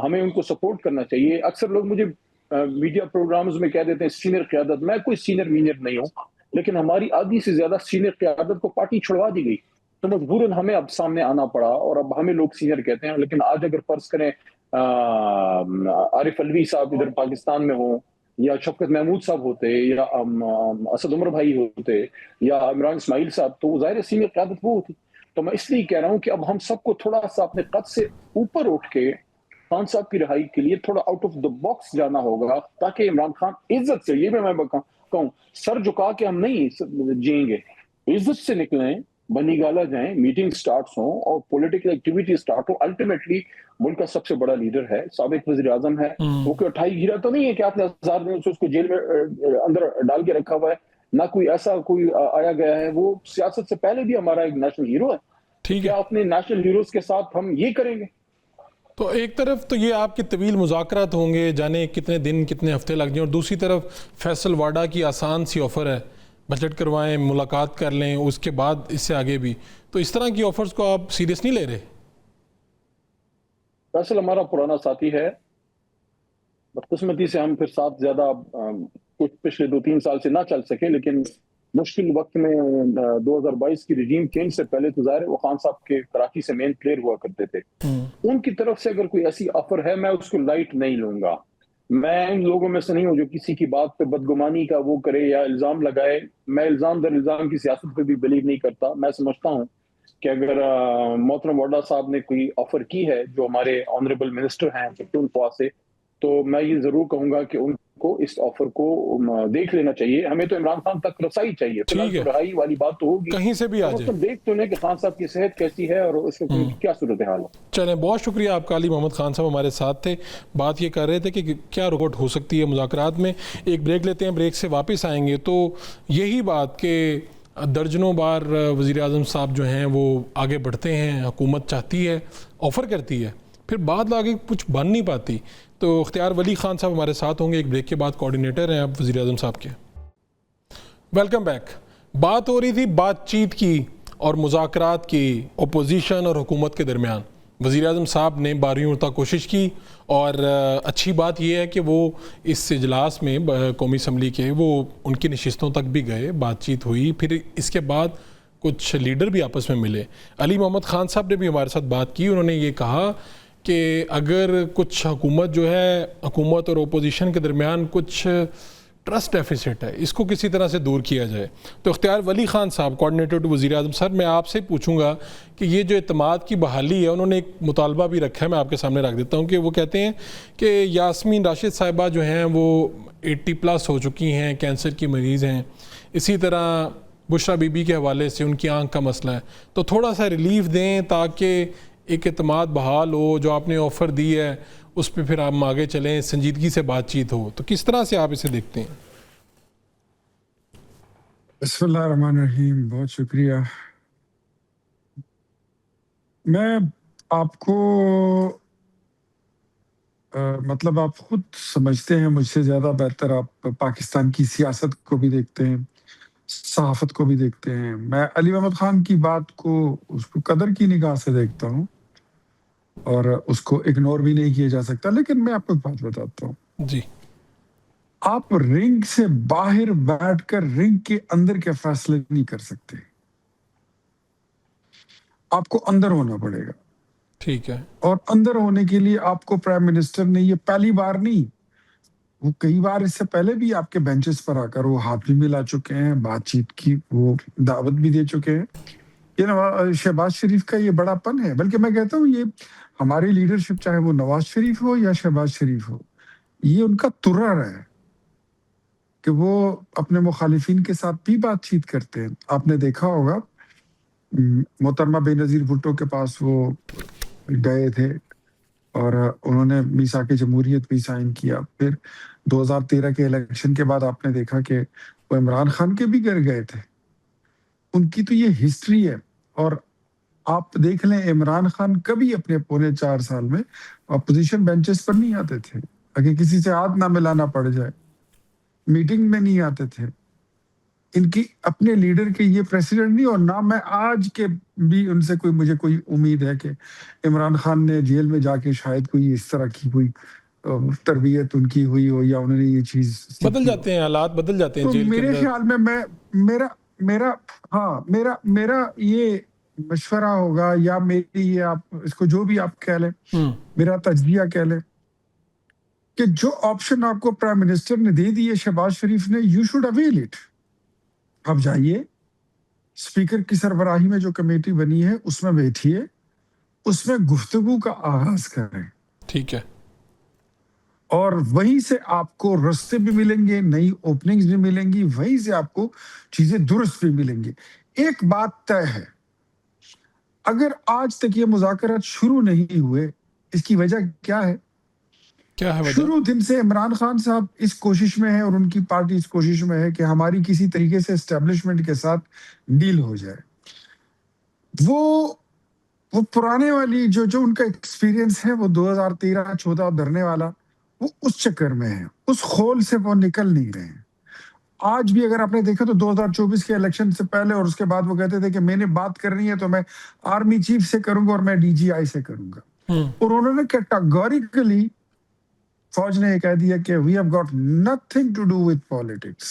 ہمیں ان کو سپورٹ کرنا چاہیے. اکثر لوگ مجھے میڈیا پروگرامز میں کہہ دیتے ہیں سینئر قیادت. میں کوئی سینئر وینئر نہیں ہوں, لیکن ہماری آدھی سے زیادہ سینئر قیادت کو پارٹی چھڑوا دی گئی تو مجبوراً ہمیں اب سامنے آنا پڑا اور اب ہمیں لوگ سینئر کہتے ہیں. لیکن آج اگر فرض کریں عارف الوی صاحب ادھر پاکستان میں ہوں یا شفقت محمود صاحب ہوتے یا اسد عمر بھائی ہوتے یا عمران اسماعیل صاحب, تو ظاہر سینئر قیادت وہ ہوتی. تو میں اس لیے کہہ رہا ہوں کہ اب ہم سب کو تھوڑا سا اپنے قد سے اوپر اٹھ کے خان صاحب کی رہائی کے لیے تھوڑا آؤٹ آف دا باکس جانا ہوگا تاکہ عمران خان عزت سے, یہ بھی میں کہوں, سر جھکا کے ہم نہیں جئیں گے, عزت سے نکلیں, بنی گالا جائیں, میٹنگ سٹارٹس ہوں اور پولیٹیکل ایکٹیویٹی سٹارٹ ہو. الٹیمیٹلی ملک کا سب سے بڑا لیڈر ہے, سابق وزیر اعظم ہے, وہ کوئی 28 گھیرا تو نہیں ہے کہ آپ نے 1000 دن سے اس کو جیل میں اندر ڈال کے رکھا ہوا ہے. نہ کوئی ایسا کوئی آیا گیا ہے, وہ سیاست سے پہلے بھی ہمارا ایک نیشنل ہیرو ہے. ٹھیک ہے, کیا اپنے نیشنل ہیروز کے ساتھ ہم یہ کریں گے؟ تو ایک طرف تو یہ آپ کے طویل مذاکرات ہوں گے, جانے کتنے دن کتنے ہفتے لگ جائیں, اور دوسری طرف فیصل واڈا کی آسان سی آفر ہے, بجٹ کروائیں, ملاقات کر لیں, اس کے بعد اس سے آگے بھی. تو اس طرح کی آفرز کو آپ سیریس نہیں لے رہے؟ فیصل ہمارا پرانا ساتھی ہے, بدقسمتی سے ہم پھر ساتھ زیادہ کچھ پچھلے 2-3 سال سے نہ چل سکے, لیکن مشکل وقت میں 2022 کی رجیم چینج سے پہلے تو ظاہر ہے وہ خان صاحب کے کراچی سے مین پلیئر ہوا کرتے تھے. ان کی طرف سے اگر کوئی ایسی آفر ہے میں اس کو لائٹ نہیں لوں گا. میں ان لوگوں میں سے نہیں ہوں جو کسی کی بات پہ بدگمانی کا وہ کرے یا الزام لگائے. میں الزام در الزام کی سیاست پہ بھی بلیو نہیں کرتا. میں سمجھتا ہوں کہ اگر محترم واڈا صاحب نے کوئی آفر کی ہے جو ہمارے آنریبل منسٹر ہیں پختونخوا سے, تو میں یہ ضرور کہوں گا کہ ان کو اس آفر کو دیکھ لینا چاہیے. ہمیں تو عمران خان تک رسائی چاہیے, فی الحال تو رہائی والی بات تو ہوگی, کہیں سے بھی آ جائے. دیکھ تو لیں کہ خان صاحب کی صحت کیسی ہے اور اس وقت کیا صورتحال ہے. چلیں, بہت شکریہ آپ کا. علی محمد خان صاحب ہمارے ساتھ تھے, بات یہ کر رہے تھے کہ کیا رکاوٹ ہو سکتی ہے مذاکرات میں. ایک بریک لیتے ہیں, بریک سے واپس آئیں گے تو یہی بات کہ درجنوں بار وزیر اعظم صاحب جو ہیں وہ آگے بڑھتے ہیں, حکومت چاہتی ہے, آفر کرتی ہے, پھر بعد آگے کچھ بن نہیں پاتی. تو اختیار ولی خان صاحب ہمارے ساتھ ہوں گے, ایک بریک کے بعد کوارڈینیٹر ہیں آپ وزیر اعظم صاحب کے. Welcome back. بات ہو رہی تھی بات چیت کی اور مذاکرات کی اپوزیشن اور حکومت کے درمیان. وزیر اعظم صاحب نے 12ویں تک کوشش کی اور اچھی بات یہ ہے کہ وہ اس اجلاس میں قومی اسمبلی کے وہ ان کی نشستوں تک بھی گئے, بات چیت ہوئی, پھر اس کے بعد کچھ لیڈر بھی آپس میں ملے. علی محمد خان صاحب نے بھی ہمارے ساتھ بات کی. انہوں نے یہ کہا کہ اگر کچھ حکومت جو ہے, حکومت اور اپوزیشن کے درمیان کچھ ٹرسٹ ڈیفیسٹ ہے, اس کو کسی طرح سے دور کیا جائے. تو اختیار ولی خان صاحب, کوارڈینیٹر ٹو وزیر اعظم, سر میں آپ سے پوچھوں گا کہ یہ جو اعتماد کی بحالی ہے, انہوں نے ایک مطالبہ بھی رکھا ہے, میں آپ کے سامنے رکھ دیتا ہوں, کہ وہ کہتے ہیں کہ یاسمین راشد صاحبہ جو ہیں وہ 80+ ہو چکی ہیں, کینسر کی مریض ہیں, اسی طرح بشرا بی بی کے حوالے سے ان کی آنکھ کا مسئلہ ہے, تو تھوڑا سا ریلیف دیں تاکہ ایک اعتماد بحال ہو. جو آپ نے آفر دی ہے اس پہ پھر آپ آگے چلیں, سنجیدگی سے بات چیت ہو. تو کس طرح سے آپ اسے دیکھتے ہیں؟ بسم اللہ الرحمن الرحیم. بہت شکریہ. میں آپ کو مطلب آپ خود سمجھتے ہیں مجھ سے زیادہ بہتر, آپ پاکستان کی سیاست کو بھی دیکھتے ہیں, صحافت کو بھی دیکھتے ہیں. میں علی محمد خان کی بات کو اس کو قدر کی نگاہ سے دیکھتا ہوں اور اس کو اگنور بھی نہیں کیا جا سکتا. لیکن میں آپ کو ایک بات بتاتا ہوں جی, آپ رنگ سے باہر بیٹھ کر رنگ کے اندر کے فیصلے نہیں کر سکتے, آپ کو اندر ہونا پڑے گا. ٹھیک ہے, اور اندر ہونے کے لیے آپ کو پرائم منسٹر نے, یہ پہلی بار نہیں, وہ کئی بار اس سے پہلے بھی آپ کے بینچز پر آ کر وہ ہاتھ بھی ملا چکے ہیں, بات چیت کی وہ دعوت بھی دے چکے ہیں. یہ شہباز شریف کا یہ بڑا پن ہے. بلکہ میں کہتا ہوں یہ ہماری لیڈرشپ, چاہے وہ نواز شریف ہو یا شہباز شریف ہو, یہ ان کا ترر ہے. کہ وہ اپنے مخالفین کے ساتھ بھی بات چیت کرتے ہیں. آپ نے دیکھا ہوگا محترمہ بے نظیر بھٹو کے پاس وہ گئے تھے اور انہوں نے میثاق جمہوریت بھی سائن کیا. پھر 2013 کے الیکشن کے بعد آپ نے دیکھا کہ وہ عمران خان کے بھی گھر گئے تھے. ان کی تو یہ ہسٹری ہے. اور آپ دیکھ لیں عمران خان کبھی اپنے پونے 4 سال میں اپوزیشن بینچز پر نہیں آتے تھے. اگر کسی سے ہاتھ نہ ملانا پڑ جائے, میٹنگ میں نہیں آتے تھے. ان کی اپنے لیڈر کے یہ پریسیڈنٹ نہیں, اور نہ میں آج کے بھی ان سے مجھے کوئی امید ہے کہ عمران خان نے جیل میں جا کے شاید کوئی اس طرح کی کوئی تربیت ان کی ہوئی ہو یا انہوں نے یہ چیز بدل جاتے ہیں, حالات بدل جاتے ہیں تو جیل کے میرے اندر. خیال میں میرا یہ مشورہ ہوگا, یا میری یہ آپ اس کو جو بھی آپ کہہ لیں, میرا تجزیہ کہہ لیں, کہ جو آپشن آپ کو پرائم منسٹر نے دے دی ہے شہباز شریف نے, یو شوڈ اویل اٹ. آپ جائیے, اسپیکر کی سربراہی میں جو کمیٹی بنی ہے اس میں بیٹھیے, اس میں گفتگو کا آغاز کریں. ٹھیک ہے. اور وہیں سے آپ کو رستے بھی ملیں گے, نئی اوپننگز بھی ملیں گی, وہیں سے آپ کو چیزیں درست بھی ملیں گی. ایک بات طے ہے, اگر آج تک یہ مذاکرات شروع نہیں ہوئے, اس کی وجہ کیا ہے؟ کیا ہے وجہ؟ شروع دن سے عمران خان صاحب اس کوشش میں ہے اور ان کی پارٹی اس کوشش میں ہے کہ ہماری کسی طریقے سے اسٹیبلشمنٹ کے ساتھ ڈیل ہو جائے. وہ پرانے والی جو ان کا ایکسپیرینس ہے وہ 2013-14 دھرنے والا, وہ اس چکر میں ہے, اس خول سے وہ نکل نہیں رہے ہیں. آج بھی اگر آپ نے دیکھا تو 2024 کے الیکشن سے پہلے اور اس کے بعد وہ کہتے تھے کہ میں نے بات کرنی ہے تو میں آرمی چیف سے کروں گا اور میں DGI سے کروں گا. اور انہوں نے کیٹاگوریکلی فوج نے یہ کہہ دیا کہ we have got nothing to do with politics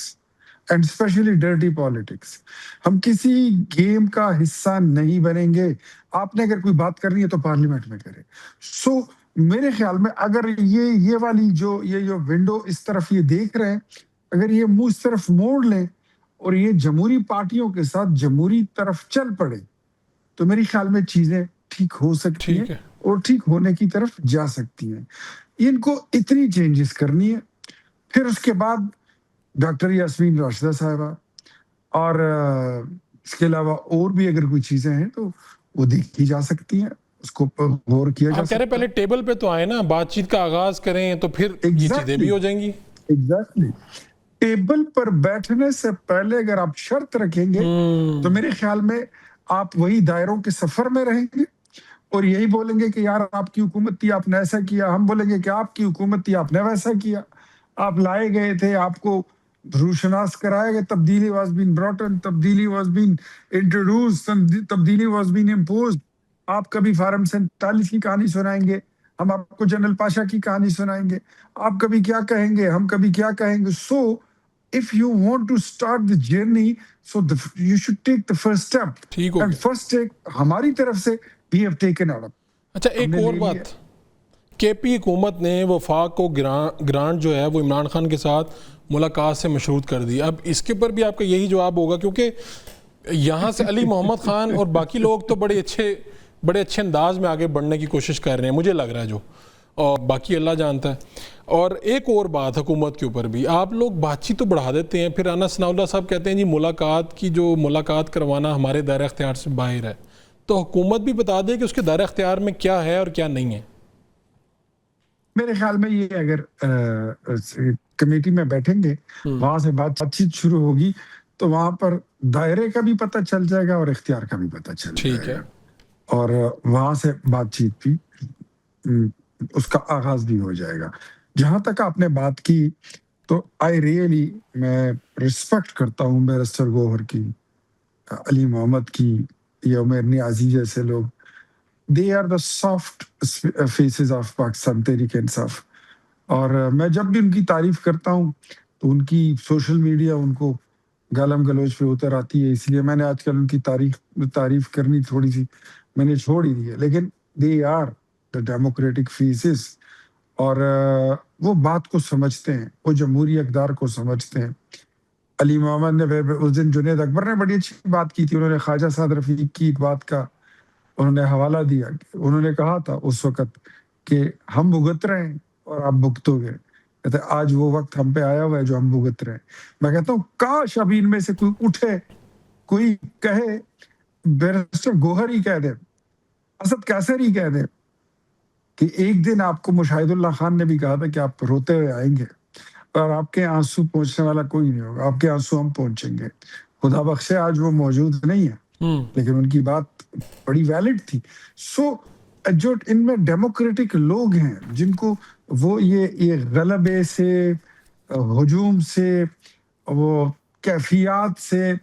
and especially dirty politics. ہم کسی گیم کا حصہ نہیں بنیں گے. آپ نے اگر کوئی بات کرنی ہے تو پارلیمنٹ میں کرے. سو میرے خیال میں اگر یہ والی جو ونڈو اس طرف یہ دیکھ رہے ہیں, اگر یہ منہ اس طرف موڑ لیں اور یہ جمہوری پارٹیوں کے ساتھ جمہوری طرف چل پڑے, تو میرے خیال میں چیزیں ٹھیک ہو سکتی ہیں اور ٹھیک ہونے کی طرف جا سکتی ہیں. ان کو اتنی چینجز کرنی ہے. پھر اس کے بعد ڈاکٹر یاسمین راشدہ صاحبہ اور اس کے علاوہ اور بھی اگر کوئی چیزیں ہیں تو وہ دیکھی جا سکتی ہیں, اس کو غور کیا جا آپ کہہ رہے پہلے ٹیبل پہ تو آئے نا, بات چیت کا آغاز کریں تو پھر یہ چیزیں بھی ہو جائیں گی. ایگزیکٹلی. ٹیبل پر بیٹھنے سے پہلے اگر آپ شرط رکھیں گے تو میرے خیال میں آپ وہی دائروں کے سفر میں رہیں گے اور یہی بولیں گے کہ یار آپ کی حکومت تھی, آپ نے ایسا کیا. ہم بولیں گے کہ آپ کی حکومت تھی, آپ نے ویسا کیا. آپ لائے گئے تھے, آپ کو روشناس کرایا گیا, تبدیلی واز بین براٹ ان, تبدیلی واز بین انٹروڈیوس, تبدیلی واز بین امپوزڈ. آپ کبھی فارم 47 کی کہانی سنائیں گے, ہم آپ کو جنرل پاشا کی کہانی سنائیں گے. آپ کبھی کیا کہیں گے, ہم کبھی کیا کہیں گے. سو if you want to start the journey, so you should take the first step. ٹھیک ہو And گیا. first step ہماری طرف سے we have taken out. اچھا ایک اور بات, KP حکومت نے وفاق کو گرانٹ جو ہے وہ عمران خان کے ساتھ ملاقات سے مشروط کر دی. اب اس کے اوپر بھی آپ کا یہی جواب ہوگا, کیونکہ یہاں سے علی محمد خان اور باقی لوگ تو بڑے اچھے انداز میں آگے بڑھنے کی کوشش کر رہے ہیں, مجھے لگ رہا ہے جو, اور باقی اللہ جانتا ہے. اور ایک اور بات حکومت کے اوپر بھی, آپ لوگ بات چیت تو بڑھا دیتے ہیں, پھر رانا ثناء اللہ صاحب کہتے ہیں جی ملاقات کروانا ہمارے دائرہ اختیار سے باہر ہے. تو حکومت بھی بتا دے کہ اس کے دائرہ اختیار میں کیا ہے اور کیا نہیں ہے. میرے خیال میں یہ اگر کمیٹی میں بیٹھیں گے, وہاں سے بات چیت شروع ہوگی تو وہاں پر دائرے کا بھی پتہ چل جائے گا اور اختیار کا بھی پتہ چل جائے گا, اور وہاں سے بات چیت بھی اس کا آغاز بھی ہو جائے گا. جہاں تک آپ نے بات کی تو میں ریسپیکٹ کرتا ہوں بیرسٹر گوہر کی, علی محمد کی, یا عمر نیازی جیسے لوگ. They are the soft faces of Pakistan Tehreek Insaf. اور میں جب بھی ان کی تعریف کرتا ہوں تو ان کی سوشل میڈیا ان کو گالم گلوچ پہ اتر آتی ہے, اس لیے میں نے آج کل ان کی تعریف کرنی تھوڑی سی میں نے چھوڑ ہی دی ہے. لیکن they are the democratic faces, اور وہ بات کو سمجھتے ہیں, وہ جمہوری اقدار کو سمجھتے ہیں. علی محمد نے اس دن جنید اکبر نے بڑی اچھی بات کی تھی, انہوں نے خواجہ سعد رفیق کی ایک بات کا انہوں نے حوالہ دیا. انہوں نے کہا تھا اس وقت کہ ہم بھگت رہے ہیں اور آپ بھگتو گے, کہتے ہیں آج وہ وقت ہم پہ آیا ہوا ہے جو ہم بھگت رہے ہیں. میں کہتا ہوں کاش ابھی ان میں سے کوئی اٹھے, کوئی کہے, بیرسٹر گوہر ہی کہہ دے, اسد کیسر ہی کہہ دے کہ ایک دن آپ کو مشاہد اللہ خان نے بھی کہا تھا کہ آپ روتے ہوئے آئیں گے اور آپ کے آنسو پہنچنے والا کوئی نہیں ہوگا, آپ کے آنسو ہم پہنچیں گے. خدا بخشے آج وہ موجود نہیں ہے, لیکن ان کی بات بڑی ویلڈ تھی. سو جو ان میں ڈیموکریٹک لوگ ہیں جن کو وہ یہ غلبے سے, ہجوم سے, وہ کیفیات سے,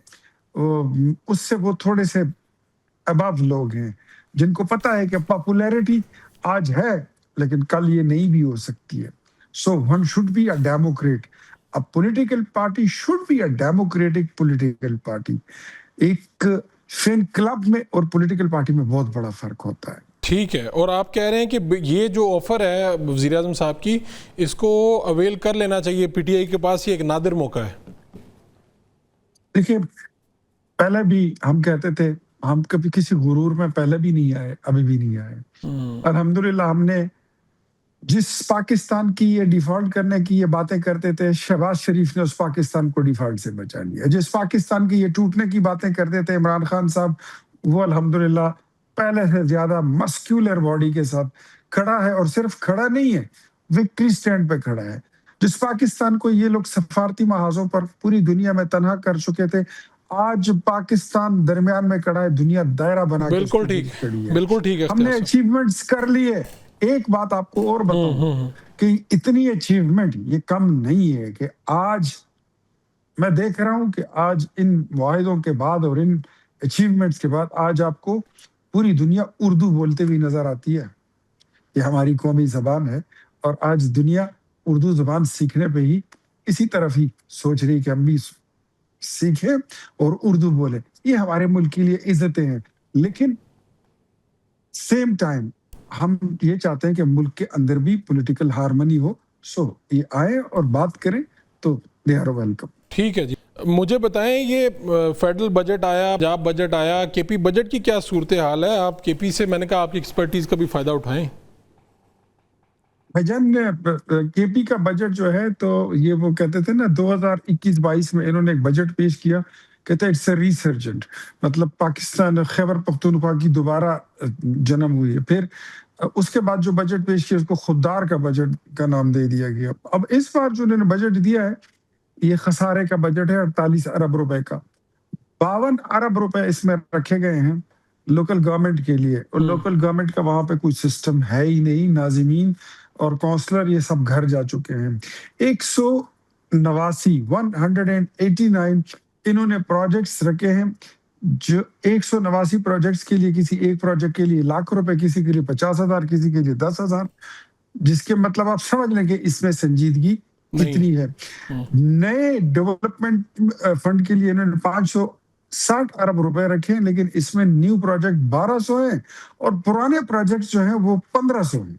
اس سے وہ تھوڑے سے ابو لوگ ہیں جن کو پتہ ہے کہ پاپولیرٹی آج ہے لیکن کل یہ نہیں بھی ہو سکتی ہے. So one should be a democrat. A political party should be a democratic political party. ایک فین کلب میں اور پولیٹیکل پارٹی میں بہت بڑا فرق ہوتا ہے. ٹھیک ہے, اور آپ کہہ رہے ہیں کہ یہ جو آفر ہے وزیر اعظم صاحب کی, اس کو اویل کر لینا چاہیے, پی ٹی آئی کے پاس یہ ایک نادر موقع ہے. دیکھیے پہلے بھی ہم کہتے تھے, ہم کبھی کسی غرور میں پہلے بھی نہیں آئے, ابھی بھی نہیں آئے. الحمدللہ ہم نے جس پاکستان کی یہ ڈیفالٹ کرنے کی یہ باتیں کرتے تھے, شہباز شریف نے اس پاکستان کو ڈیفالٹ سے بچا لیا. جس پاکستان کی یہ ٹوٹنے کی باتیں کرتے تھے عمران خان صاحب, وہ الحمدللہ پہلے سے زیادہ مسکیولر باڈی کے ساتھ کھڑا ہے, اور صرف کھڑا نہیں ہے, وکٹری سٹینڈ پہ کھڑا ہے. جس پاکستان کو یہ لوگ سفارتی محاذوں پر پوری دنیا میں تنہا کر چکے تھے, آج پاکستان درمیان میں کھڑا ہے, دنیا دائرہ بنا کے بالکل ٹھیک ہے, بالکل ٹھیک ہے. ہم نے اچیومنٹس کر لیے. ایک بات آپ کو اور بتاؤں کہ اتنی اچیومنٹ یہ کم نہیں ہے کہ آج میں دیکھ رہا ہوں کہ آج ان معاہدوں کے بعد اور ان اچیومنٹس کے بعد آج آپ کو پوری دنیا اردو بولتے ہوئی نظر آتی ہے. یہ ہماری قومی زبان ہے, اور آج دنیا اردو زبان سیکھنے پہ ہی اسی طرف ہی سوچ رہی کہ ہم بھی سیکھیں اور اردو بولیں. یہ ہمارے ملک کے لیے عزتیں ہیں, لیکن سیم ٹائم ہم یہ چاہتے ہیں کہ ملک کے اندر بھی پولیٹیکل ہارمنی ہو. سو یہ آئے اور بات کریں تو دے آر ویلکم. ٹھیک ہے جی, مجھے بتائیں یہ فیڈرل بجٹ آیا, پنجاب بجٹ آیا, کے پی بجٹ کی کیا صورتحال ہے؟ آپ کے پی سے, میں نے کہا آپ کی ایکسپرٹیز کا بھی فائدہ اٹھائیں. بھائی جان کے پی کا بجٹ جو ہے تو یہ وہ کہتے تھے نا 2021-22 میں انہوں نے ایک بجٹ پیش کیا, کہتے ہیں اٹس اے ریسرجنٹ, مطلب پاکستان خیبر پختونخوا کی دوبارہ جنم ہوئی ہے. پھر اس کے بعد جو بجٹ پیش کیا اس کو خوددار کا بجٹ کا نام دے دیا گیا. اب اس بار جو انہوں نے بجٹ دیا ہے یہ خسارے کا بجٹ ہے, 48 ارب روپے کا. 52 ارب روپے اس میں رکھے گئے ہیں لوکل گورنمنٹ کے لیے, اور لوکل گورنمنٹ کا وہاں پہ کوئی سسٹم ہے ہی نہیں. ناظمین اور کونسلر یہ سب گھر جا چکے ہیں. 189 انہوں نے پروجیکٹس رکھے ہیں, جو 189 پروجیکٹس کے لیے کسی ایک پروجیکٹ کے لیے لاکھ روپے, کسی کے لیے 50,000, کسی کے لیے 10,000, جس کے مطلب آپ سمجھ لیں کہ اس میں سنجیدگی کتنی ہے. نئے ڈیولپمنٹ فنڈ کے لیے انہوں نے 560 ارب روپے رکھے ہیں, لیکن اس میں نیو پروجیکٹ 1200 ہیں اور پرانے پروجیکٹ جو ہیں وہ 1500 ہیں,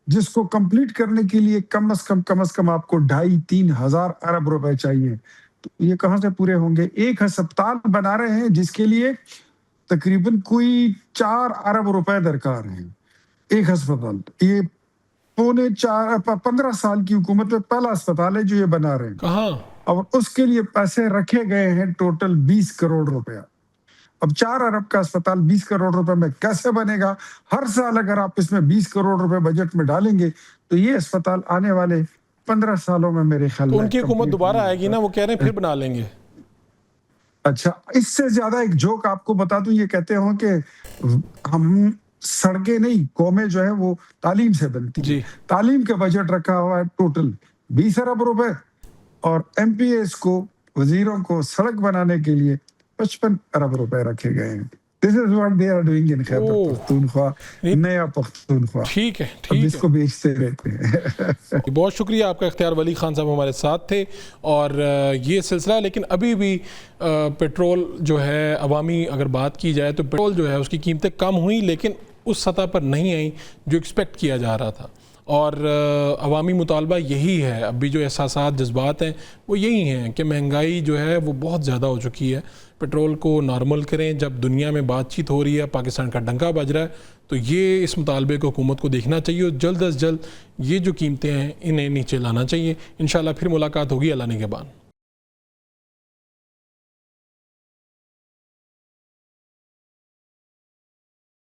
جس کو کمپلیٹ کرنے کے لیے کم از کم آپ کو 2,500-3 ہزار ارب روپے چاہیے. تو یہ کہاں سے پورے ہوں گے؟ ایک ہسپتال بنا رہے ہیں جس کے لیے تقریباً کوئی 4 ارب روپے درکار ہیں. ایک ہسپتال, یہ 15 سال کی حکومت میں پہلا ہسپتال ہے جو یہ بنا رہے ہیں. کہاں؟ اور اس کے لیے پیسے رکھے گئے ہیں ٹوٹل 20 کروڑ روپیہ. اب 4 ارب کا اسپتال 20 کروڑ روپے میں کیسے بنے گا؟ ہر سال اگر آپ اس میں 20 کروڑ روپے بجٹ میں ڈالیں گے تو یہ اسپتال آنے والے 15 سالوں میں میرے خیال میں ان کی حکومت دوبارہ آئے گی نا, وہ کہہ رہے ہیں پھر بنا لیں گے. اچھا, اس سے زیادہ ایک جوک آپ کو بتا دوں, یہ کہتے ہوں کہ ہم سڑکیں نہیں, قومیں جو ہے وہ تعلیم سے بنتی ہیں. تعلیم کا بجٹ رکھا ہوا ہے ٹوٹل 20 ارب روپے, اور ایم پی ایس کو, وزیروں کو سڑک بنانے کے لیے 55 ارب روپے رکھے گئے ہیں. This is what they are doing in Khyber Pakhtunkhwa, نیا پختونخوا. ٹھیک ہے, اب اس کو بیچتے رہتے ہیں. بہت شکریہ آپ کا اختیار ولی خان صاحب ہمارے ساتھ تھے, اور یہ سلسلہ, لیکن ابھی بھی پیٹرول جو ہے عوامی اگر بات کی جائے تو پیٹرول جو ہے اس کی قیمتیں کم ہوئیں لیکن اس سطح پر نہیں آئیں جو ایکسپیکٹ کیا جا رہا تھا. اور عوامی مطالبہ یہی ہے، اب بھی جو احساسات جذبات ہیں وہ یہی ہیں کہ مہنگائی جو ہے وہ بہت زیادہ ہو چکی ہے، پیٹرول کو نارمل کریں۔ جب دنیا میں بات چیت ہو رہی ہے، پاکستان کا ڈنکا بج رہا ہے، تو یہ اس مطالبے کو حکومت کو دیکھنا چاہیے اور جلد از جلد یہ جو قیمتیں ہیں انہیں نیچے لانا چاہیے۔ انشاءاللہ پھر ملاقات ہوگی اللہ نگہبان۔